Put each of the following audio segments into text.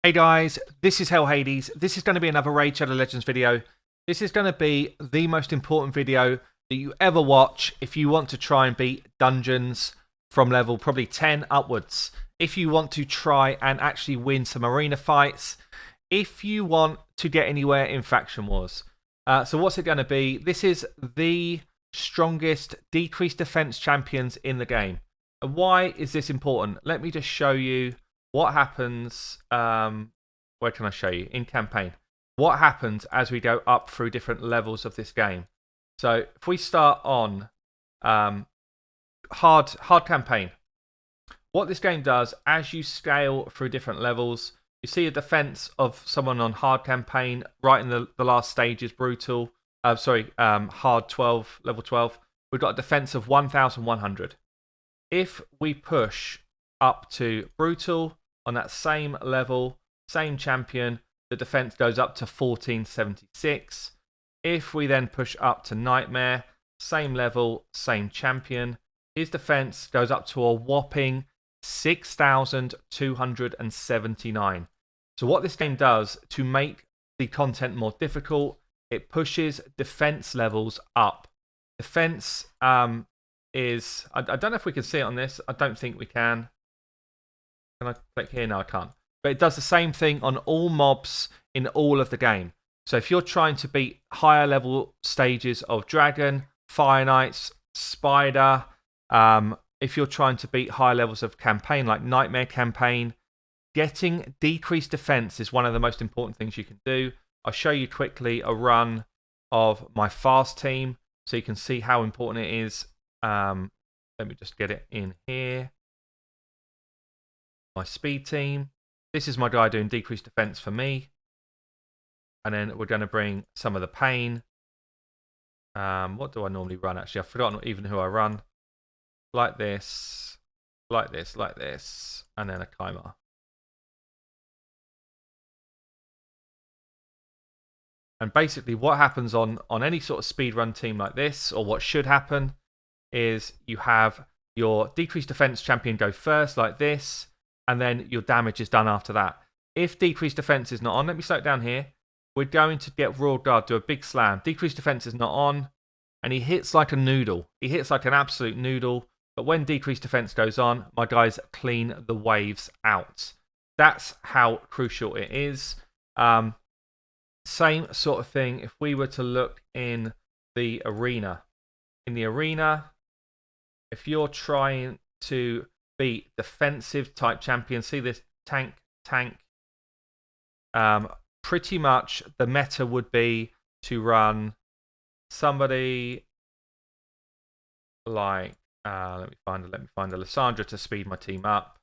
Hey guys, this is Hell Hades. This is going to be another Raid Shadow Legends video. This is going to be the most important video that you ever watch if you want to try and beat dungeons from level probably 10 upwards. If you want to try and actually win some arena fights. If you want to get anywhere in Faction Wars. So what's it going to be? This is the strongest decreased defense champions in the game. And why is this important? Let me just show you what happens. Where can I show you? In campaign. What happens as we go up through different levels of this game. So if we start on hard campaign. What this game does, as you scale through different levels, you see a defense of someone on hard campaign right in the last stage is brutal. Hard 12, level 12. We've got a defense of 1,100. If we push up to brutal on that same level, same champion, the defense goes up to 1,476. If we then push up to Nightmare, same level, same champion, his defense goes up to a whopping 6,279. So what this game does to make the content more difficult, it pushes defense levels up. Defense is, I don't know if we can see it on this. I don't think we can. Can I click here? No, I can't. But it does the same thing on all mobs in all of the game. So if you're trying to beat higher level stages of Dragon, Fire Knights, Spider, if you're trying to beat higher levels of campaign like Nightmare campaign, getting decreased defense is one of the most important things you can do. I'll show you quickly a run of my fast team so you can see how important it is. Let me just get it in here. My speed team. This is my guy doing decreased defense for me. And then we're going to bring some of the pain. What do I normally run actually? I've forgotten even who I run. Like this, like this, like this, and then a Kai'Ma. And basically what happens on any sort of speedrun team like this, or what should happen, is you have your decreased defense champion go first like this, and then your damage is done after that. If decreased defense is not on, let me slow it down here. We're going to get Royal Guard, do a big slam. Decreased defense is not on, and he hits like a noodle. He hits like an absolute noodle. But when decreased defense goes on, my guys clean the waves out. That's how crucial it is. Same sort of thing if we were to look in the arena. In the arena, if you're trying to beat defensive type champions, see this tank. Pretty much the meta would be to run somebody like let me find a Lysandra to speed my team up.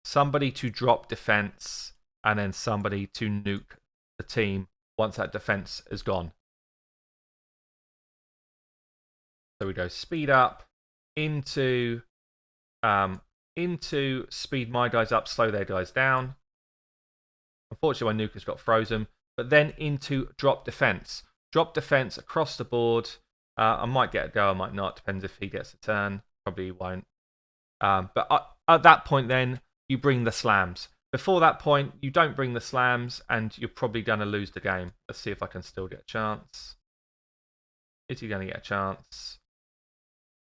Somebody to drop defense, and then somebody to nuke the team once that defense is gone. So we go speed up into speed my guys up, slow their guys down. Unfortunately, my nuke has got frozen. But then into drop defense. Drop defense across the board. I might get a go, I might not. Depends if he gets a turn. Probably won't. But at that point, then you bring the slams. Before that point, you don't bring the slams, and you're probably going to lose the game. Let's see if I can still get a chance. Is he going to get a chance?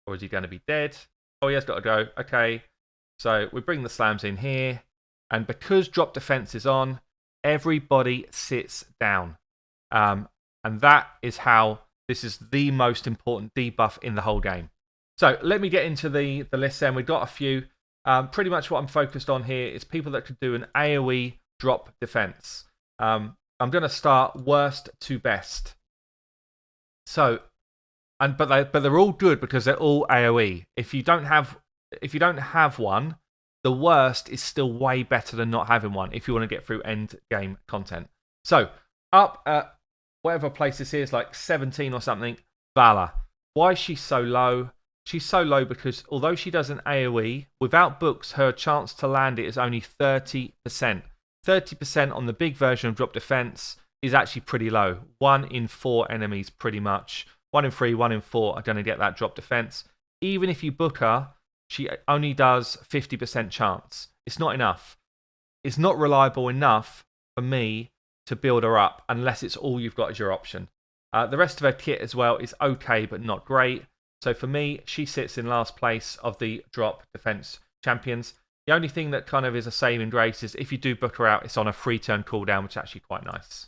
Or is he going to be dead? Oh, he has got to go. Okay. So we bring the slams in here. And because drop defense is on, everybody sits down. And that is how this is the most important debuff in the whole game. So let me get into the list then. We've got a few. Pretty much what I'm focused on here is people that could do an AOE drop defense. I'm going to start worst to best. So, but they're all good because they're all AOE. If you don't have one, the worst is still way better than not having one if you want to get through end game content. So up at whatever place this is, like 17 or something, Vala. Why is she so low? She's so low because although she does an AoE, without books, her chance to land it is only 30%. 30% on the big version of drop defense is actually pretty low. 1 in 4 enemies, pretty much. 1 in 3, 1 in 4 are going to get that drop defense. Even if you book her, she only does 50% chance. It's not enough. is not reliable enough for me to build her up unless it's all you've got as your option. The rest of her kit as well is okay, but not great. So for me, she sits in last place of the drop defense champions. The only thing that kind of is a saving grace is if you do book her out, it's on a 3-turn cooldown, which is actually quite nice.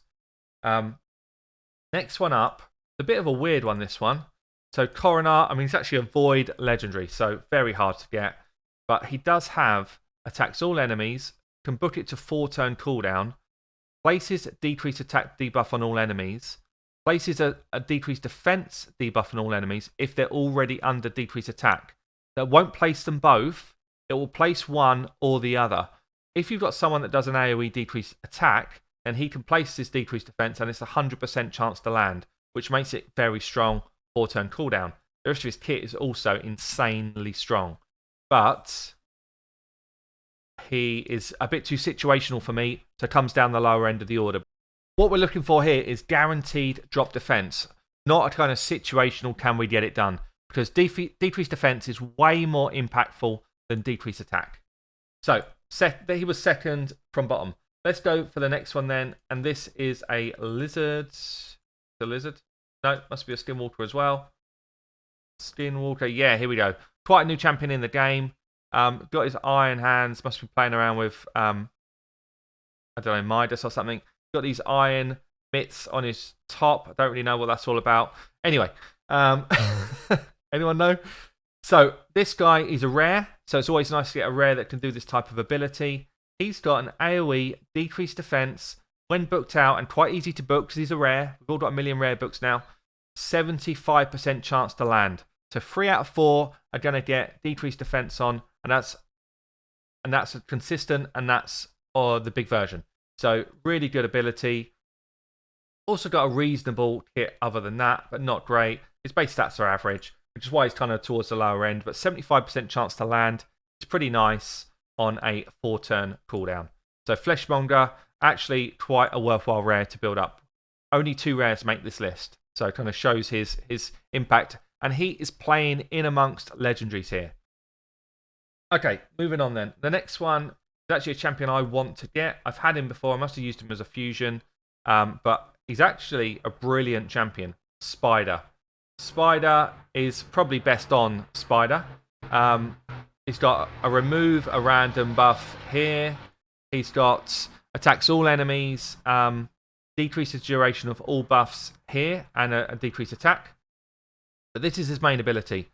Next one up, a bit of a weird one, this one. So Coroner, I mean, it's actually a void legendary, so very hard to get. But he does have attacks all enemies, can book it to 4-turn cooldown, places decreased attack debuff on all enemies, places a decreased defense debuff on all enemies if they're already under decreased attack. That won't place them both, it will place one or the other. If you've got someone that does an AOE decreased attack, then he can place this decreased defense and it's a 100% chance to land, which makes it very strong 4-turn cooldown. The rest of his kit is also insanely strong. But he is a bit too situational for me, so comes down the lower end of the order. What we're looking for here is guaranteed drop defense, not a kind of situational can we get it done, because decreased defense is way more impactful than decreased attack. So he was second from bottom. Let's go for the next one then, and this is a lizard. The lizard? No, must be a skinwalker as well. Skinwalker, yeah, here we go. Quite a new champion in the game. Got his iron hands, must be playing around with, I don't know, Midas or something. Got these iron mitts on his top. I don't really know what that's all about. Anyway, anyone know? So this guy is a rare, so it's always nice to get a rare that can do this type of ability. He's got an AOE, decreased defense, when booked out, and quite easy to book because he's a rare. We've all got a million rare books now. 75% chance to land. So 3 out of 4 are going to get decreased defense on, and that's consistent, and that's the big version. So really good ability. Also got a reasonable kit other than that, but not great. His base stats are average, which is why he's kind of towards the lower end, but 75% chance to land. It's pretty nice on a 4-turn cooldown. So Fleshmonger, actually quite a worthwhile rare to build up. Only 2 rares make this list, so it kind of shows his impact. And he is playing in amongst legendaries here. Okay, moving on then. The next one is actually a champion I want to get. I've had him before. I must have used him as a fusion. But he's actually a brilliant champion. Spider. Spider is probably best on Spider. He's got a remove a random buff here. He's got attacks all enemies, decreases duration of all buffs here, and a decreased attack. But this is his main ability.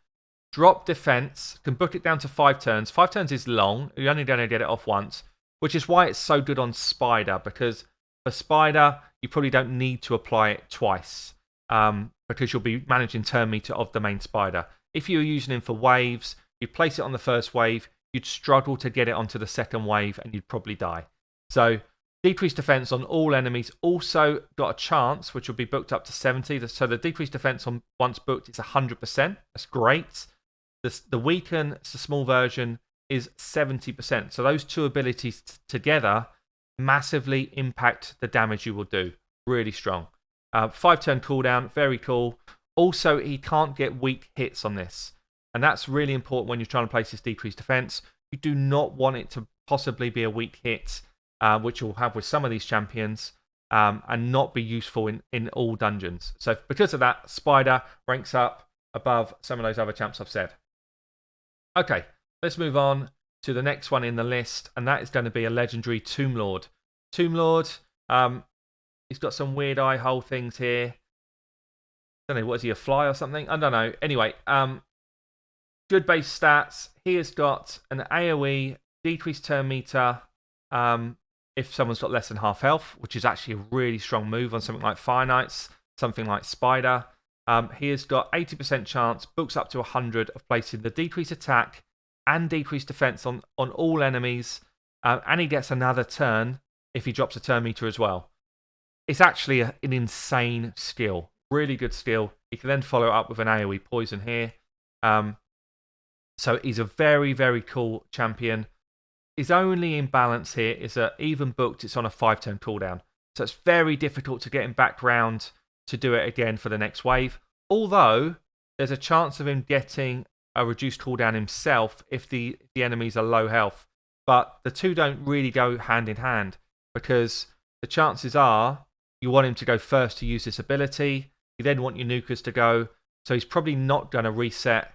Drop defense, can book it down to 5 turns. 5 turns is long. You're only going to get it off once, which is why it's so good on Spider, because for Spider, you probably don't need to apply it twice, because you'll be managing turn meter of the main Spider. If you were using him for waves, you place it on the first wave, you'd struggle to get it onto the second wave, and you'd probably die. So decreased defense on all enemies. Also got a chance, which will be booked up to 70. So the decreased defense on once booked is 100%. That's great. The weaken, it's a small version, is 70%. So those two abilities together massively impact the damage you will do. Really strong. 5-turn cooldown, very cool. Also, he can't get weak hits on this. And that's really important when you're trying to place this decreased defense. You do not want it to possibly be a weak hit, which you'll have with some of these champions, and not be useful in all dungeons. So because of that, Spider ranks up above some of those other champs I've said. Okay, let's move on to the next one in the list, and that is going to be a legendary Tomb Lord. Tomb Lord, he's got some weird eye hole things here. I don't know, what is he, a fly or something? I don't know. Anyway, good base stats. He has got an AOE, decreased turn meter, if someone's got less than half health, which is actually a really strong move on something like Fire Knights, something like Spider. He has got 80% chance, books up to 100, of placing the decreased attack and decreased defense on all enemies, and he gets another turn if he drops a turn meter as well. It's actually an insane skill, really good skill. He can then follow up with an AoE poison here. So he's a very, very cool champion. His only imbalance here is that even booked, it's on a 5-turn cooldown. So it's very difficult to get him back round to do it again for the next wave. Although, there's a chance of him getting a reduced cooldown himself if the enemies are low health. but the two don't really go hand in hand, because the chances are you want him to go first to use this ability. You then want your nukers to go, so he's probably not going to reset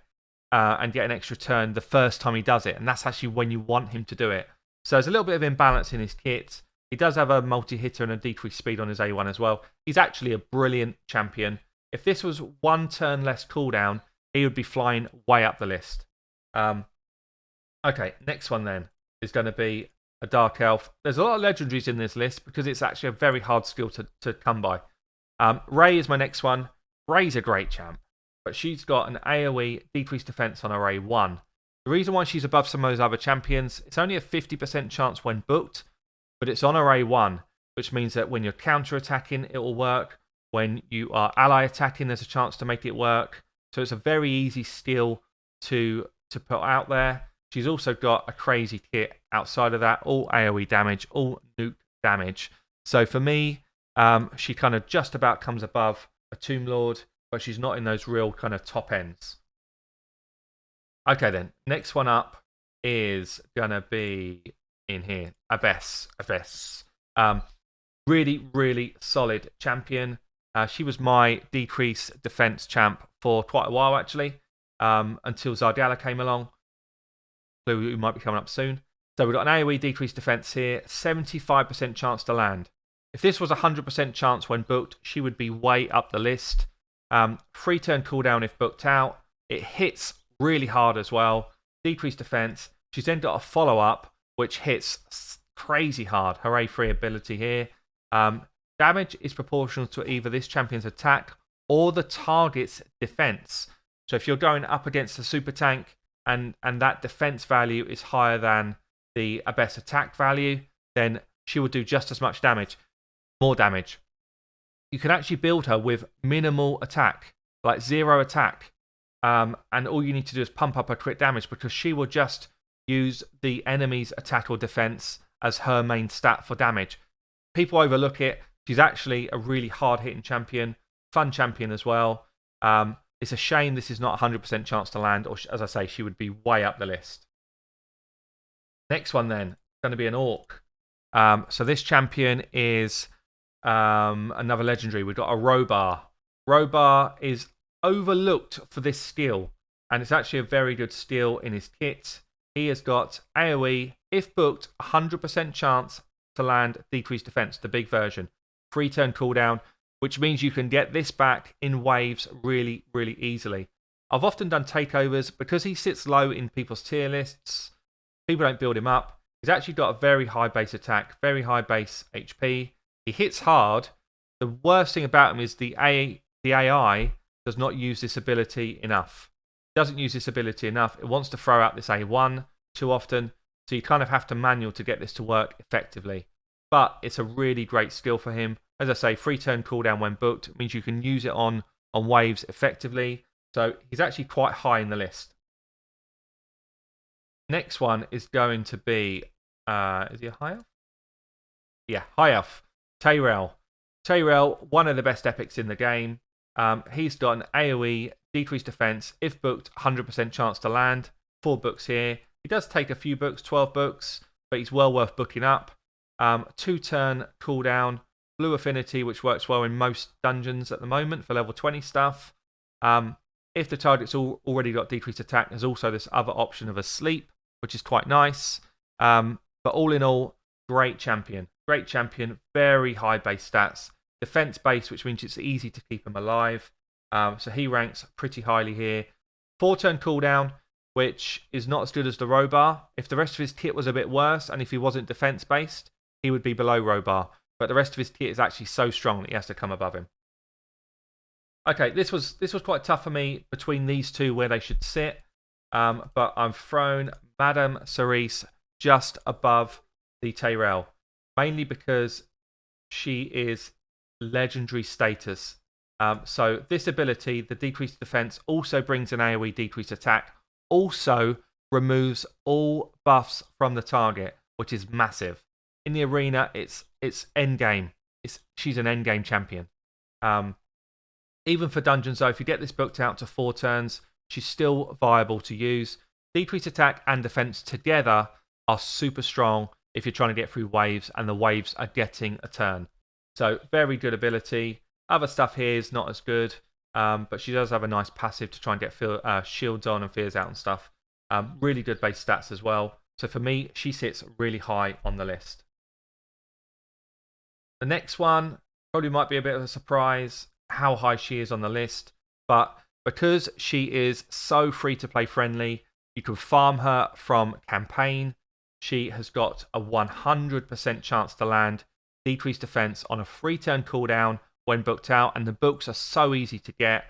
and get an extra turn the first time he does it, and that's actually when you want him to do it. So there's a little bit of imbalance in his kit. He does have a multi-hitter and a decreased speed on his A1 as well. He's actually a brilliant champion. If this was 1 turn less cooldown, he would be flying way up the list. Okay, next one then is going to be a Dark Elf. There's a lot of legendaries in this list because it's actually a very hard skill to come by. Ray is my next one. Ray's a great champ, but she's got an AOE decreased defense on her A1. The reason why she's above some of those other champions, it's only a 50% chance when booked, but it's on her A1, which means that when you're counter-attacking, it will work. When you are ally attacking, there's a chance to make it work. So it's a very easy skill to put out there. She's also got a crazy kit outside of that, all AOE damage, all nuke damage. So for me, she kind of just about comes above a Tomb Lord, but she's not in those real kind of top ends. Okay then, next one up is going to be in here, Abyss. Really, really solid champion. She was my decreased defense champ for quite a while, actually, until Zardiala came along, who might be coming up soon. So we've got an AoE decreased defense here, 75% chance to land. If this was 100% chance when booked, she would be way up the list. 3 turn cooldown if booked out. It hits really hard as well. Decreased defense. She's then got a follow-up, which hits crazy hard. Her A3 ability here. Damage is proportional to either this champion's attack or the target's defense. So if you're going up against a super tank and that defense value is higher than the Abyss attack value, then she will do just as much damage, more damage. You can actually build her with minimal attack, like 0 attack, and all you need to do is pump up her crit damage, because she will just use the enemy's attack or defense as her main stat for damage. People overlook it. She's actually a really hard-hitting champion, fun champion as well. It's a shame this is not 100% chance to land, or as I say, she would be way up the list. Next one then, is going to be an Orc. So this champion is another legendary. We've got a Robar. Robar is overlooked for this skill, and it's actually a very good skill in his kit. He has got AoE, if booked, 100% chance to land decreased defense, the big version. 3 turn cooldown, which means you can get this back in waves really, really easily. I've often done takeovers because he sits low in people's tier lists. People don't build him up. He's actually got a very high base attack, very high base HP. He hits hard. The worst thing about him is the AI does not use this ability enough. It doesn't use this ability enough. It wants to throw out this A1 too often, so you kind of have to manual to get this to work effectively. But it's a really great skill for him. As I say, 3 turn cooldown when booked. It means you can use it on waves effectively. So he's actually quite high in the list. Next one is going to be, is he a high elf? Yeah, high elf. Tyrell. Tyrell, one of the best epics in the game. He's got an AoE, decreased defense, if booked, 100% chance to land. 4 books here. He does take a few books, 12 books, but he's well worth booking up. 2 turn cooldown, blue affinity, which works well in most dungeons at the moment for level 20 stuff. If the target's already got decreased attack, there's also this other option of a sleep, which is quite nice. But all in all, great champion. Great champion, very high base stats. Defense base, which means it's easy to keep him alive. So he ranks pretty highly here. 4 turn cooldown, which is not as good as the Robar. If the rest of his kit was a bit worse, and if he wasn't defense based, he would be below Robar. But the rest of his kit is actually so strong that he has to come above him. Okay, this was quite tough for me between these two where they should sit. But I've thrown Madame Cerise just above the Tyrell, mainly because she is legendary status. So this ability, the decreased defense, also brings an AoE decreased attack, also removes all buffs from the target, which is massive. In the arena, it's endgame. She's an endgame champion. Even for dungeons, though, if you get this booked out to 4 turns, she's still viable to use. Decreased attack and defense together are super strong if you're trying to get through waves and the waves are getting a turn. So very good ability. Other stuff here is not as good, but she does have a nice passive to try and get shields on and fears out and stuff. Really good base stats as well. So for me, she sits really high on the list. The next one probably might be a bit of a surprise how high she is on the list, but because she is so free to play friendly, you can farm her from campaign. She has got a 100% chance to land, decreased defense on a 3-turn cooldown when booked out, and the books are so easy to get.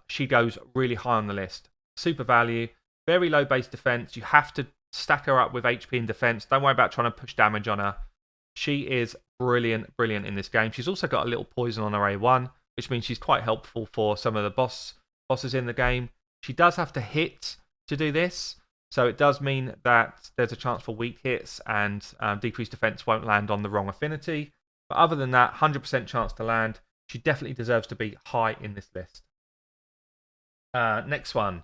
She goes really high on the list. Super value, very low base defense. You have to stack her up with HP and defense. Don't worry about trying to push damage on her. She is brilliant in this game. She's also got a little poison on her A1, which means she's quite helpful for some of the bosses in the game. She does have to hit to do this, so it does mean that there's a chance for weak hits and decreased defense won't land on the wrong affinity. But other than that, 100% chance to land. She definitely deserves to be high in this list. Next one.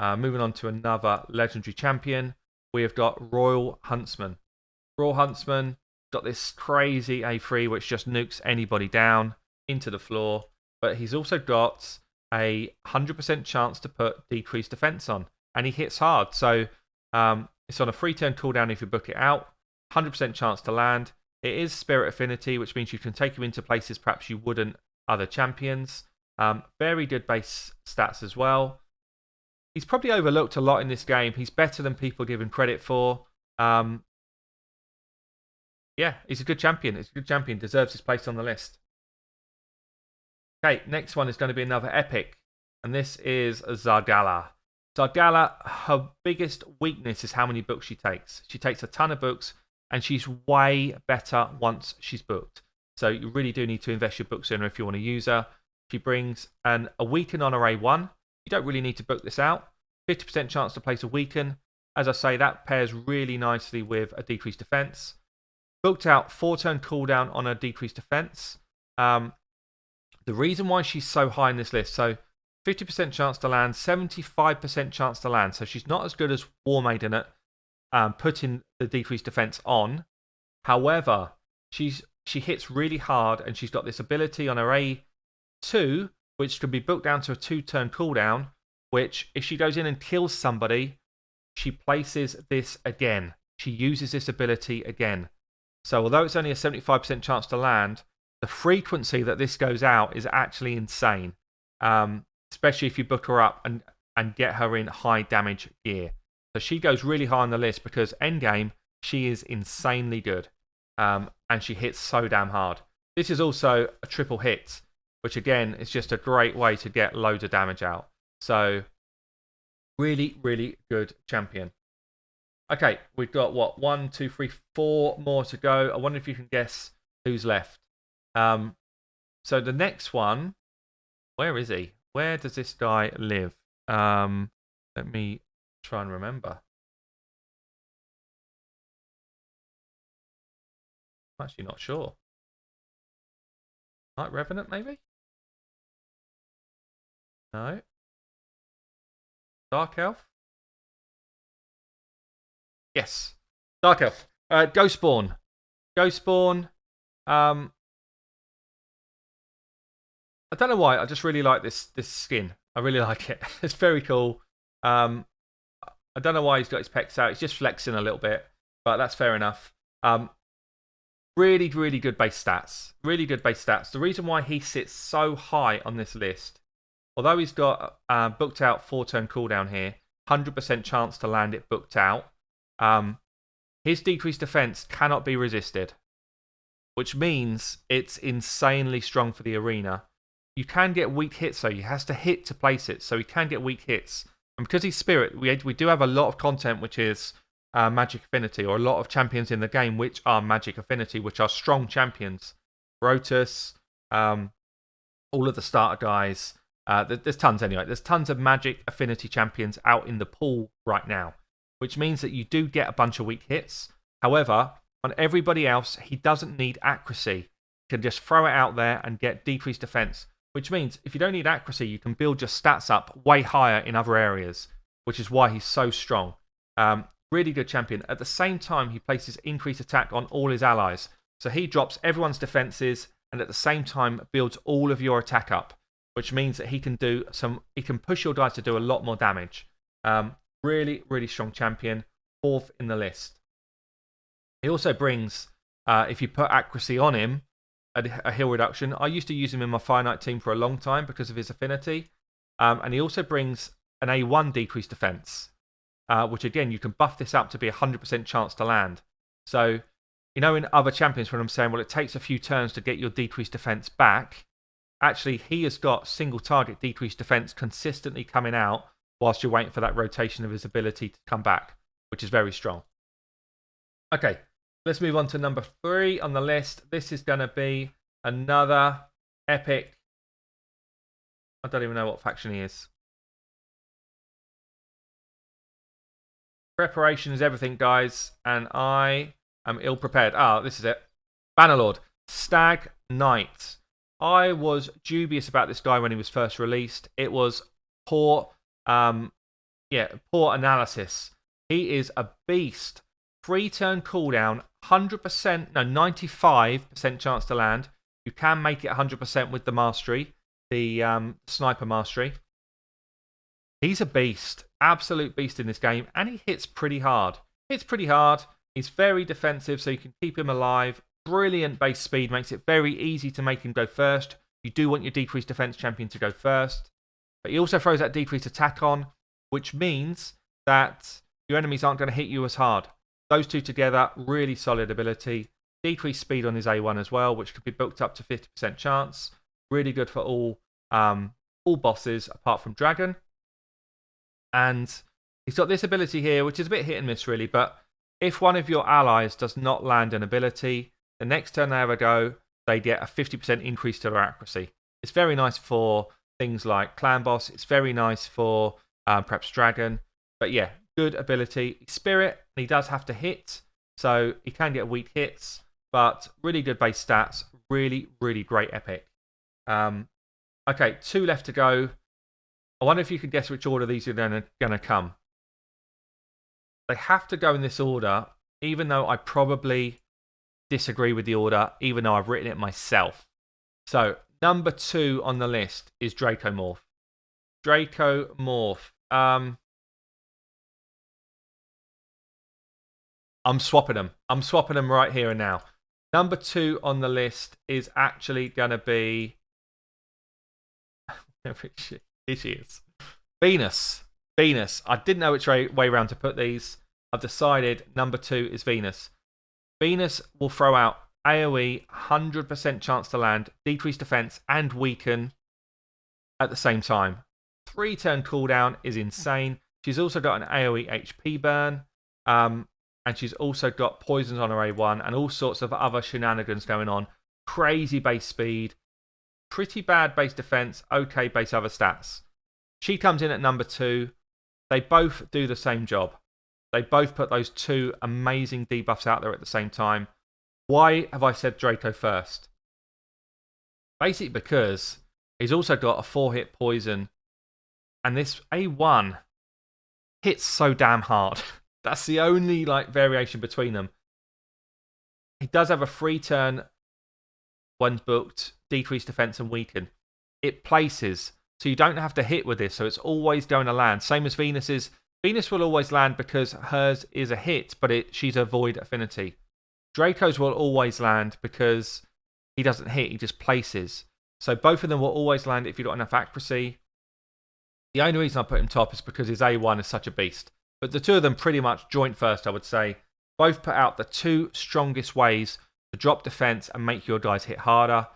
Moving on to another legendary champion. We have got Royal Huntsman. Royal Huntsman got this crazy A3 which just nukes anybody down into the floor. But he's also got a 100% chance to put decreased defense on. And he hits hard. So it's on a 3-turn cooldown if you book it out. 100% chance to land. It is Spirit Affinity, which means you can take him into places perhaps you wouldn't other champions. Very good base stats as well. He's probably overlooked a lot in this game. He's better than people give him credit for. Yeah, he's a good champion. He's a good champion. Deserves his place on the list. Okay, next one is going to be another epic. And this is Zargala. Zargala, her biggest weakness is how many books she takes. She takes a ton of books, and she's way better once she's booked. So you really do need to invest your books in her if you want to use her. She brings a weaken on her A1. You don't really need to book this out. 50% chance to place a weaken. As I say, that pairs really nicely with a decreased defense. Booked out 4-turn cooldown on a decreased defense. The reason why she's so high in this list, so 50% chance to land, 75% chance to land. So she's not as good as War Maiden at putting the decreased defense on. However, she hits really hard, and she's got this ability on her A2, which can be booked down to a 2-turn cooldown, which if she goes in and kills somebody, she places this again. She uses this ability again. So although it's only a 75% chance to land, the frequency that this goes out is actually insane. Especially if you book her up and get her in high damage gear. So she goes really high on the list because endgame, she is insanely good. And she hits so damn hard. This is also a triple hit, which again is just a great way to get loads of damage out. So really, really good champion. Okay, we've got what? 1, 2, 3, 4 more to go. I wonder if you can guess who's left. So the next one, where is he? Where does this guy live? Let me try and remember. I'm actually not sure. Night Revenant, maybe? No. Dark Elf? Yes. Dark Elf. Ghostborn. Ghostborn. I don't know why. I just really like this skin. I really like it. It's very cool. I don't know why he's got his pecs out. He's just flexing a little bit, but that's fair enough. Really, really good base stats. Really good base stats. The reason why he sits so high on this list, although he's got booked out 4-turn cooldown here, 100% chance to land it booked out, his decreased defense cannot be resisted, which means it's insanely strong for the arena. You can get weak hits, though. He has to hit to place it, so he can get weak hits. And because he's Spirit, we do have a lot of content which is Magic Affinity, or a lot of champions in the game which are Magic Affinity, which are strong champions. Rotus, all of the starter guys. There's tons anyway. There's tons of Magic Affinity champions out in the pool right now, which means that you do get a bunch of weak hits. However, on everybody else, he doesn't need accuracy. He can just throw it out there and get decreased defense, which means if you don't need accuracy, you can build your stats up way higher in other areas, which is why he's so strong. Really good champion. At the same time, he places increased attack on all his allies. So he drops everyone's defenses and at the same time builds all of your attack up, which means that he can push your dice to do a lot more damage. Really, really strong champion. 4th in the list. He also brings, if you put accuracy on him, a heal reduction. I used to use him in my finite team for a long time because of his affinity. And he also brings an A1 decreased defense, which again, you can buff this up to be 100% chance to land. So, you know, in other champions, when I'm saying, well, it takes a few turns to get your decreased defense back, actually, he has got single target decreased defense consistently coming out whilst you're waiting for that rotation of his ability to come back, which is very strong. Okay, let's move on to number 3 on the list. This is going to be another epic. I don't even know what faction he is. Preparation is everything, guys, and I am ill prepared. This is it. Bannerlord, Stag Knight. I was dubious about this guy when he was first released. It was poor analysis. He is a beast. 3-turn cooldown, 95% chance to land. You can make it 100% with the mastery, the sniper mastery. He's a beast, absolute beast in this game, and he hits pretty hard. He's very defensive, so you can keep him alive. Brilliant base speed, makes it very easy to make him go first. You do want your decreased defense champion to go first. But he also throws that decreased attack on, which means that your enemies aren't going to hit you as hard. Those two together, really solid ability. Decreased speed on his A1 as well, which could be booked up to 50% chance. Really good for all bosses apart from Dragon. And he's got this ability here, which is a bit hit and miss really, but if one of your allies does not land an ability, the next turn they have a go, they get a 50% increase to their accuracy. It's very nice for things like Clan Boss. It's very nice for perhaps Dragon. But yeah, good ability. Spirit, and he does have to hit, so he can get weak hits, but really good base stats. Really, really great epic. Okay, 2 left to go. I wonder if you can guess which order these are going to come. They have to go in this order, even though I probably disagree with the order, even though I've written it myself. So, number 2 on the list is Dracomorph. Dracomorph. I'm swapping them. I'm swapping them right here and now. Number 2 on the list is actually going to be... Here she is. Venus. I didn't know which way around to put these. I've decided number 2 is Venus. Venus will throw out AOE, 100% chance to land, decrease defense, and weaken at the same time. 3-turn cooldown is insane. She's also got an AOE HP burn. And she's also got poisons on her A1 and all sorts of other shenanigans going on. Crazy base speed. Pretty bad base defense. Okay base other stats. She comes in at number 2. They both do the same job. They both put those 2 amazing debuffs out there at the same time. Why have I said Draco first? Basically because he's also got a 4-hit poison. And this A1 hits so damn hard. That's the only variation between them. He does have a 3-turn, when booked, decrease defense and weaken. It places, so you don't have to hit with this, so it's always going to land. Same as Venus's. Venus will always land because hers is a hit, but she's a void affinity. Draco's will always land because he doesn't hit, he just places. So both of them will always land if you've got enough accuracy. The only reason I put him top is because his A1 is such a beast. But the 2 of them pretty much joint first, I would say. Both put out the 2 strongest ways to drop defense and make your guys hit harder.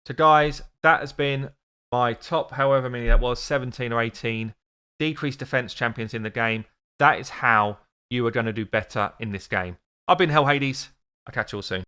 So guys, that has been my top, however many that was, 17 or 18 decreased defense champions in the game. That is how you are going to do better in this game. I've been Hell Hades. I'll catch you all soon.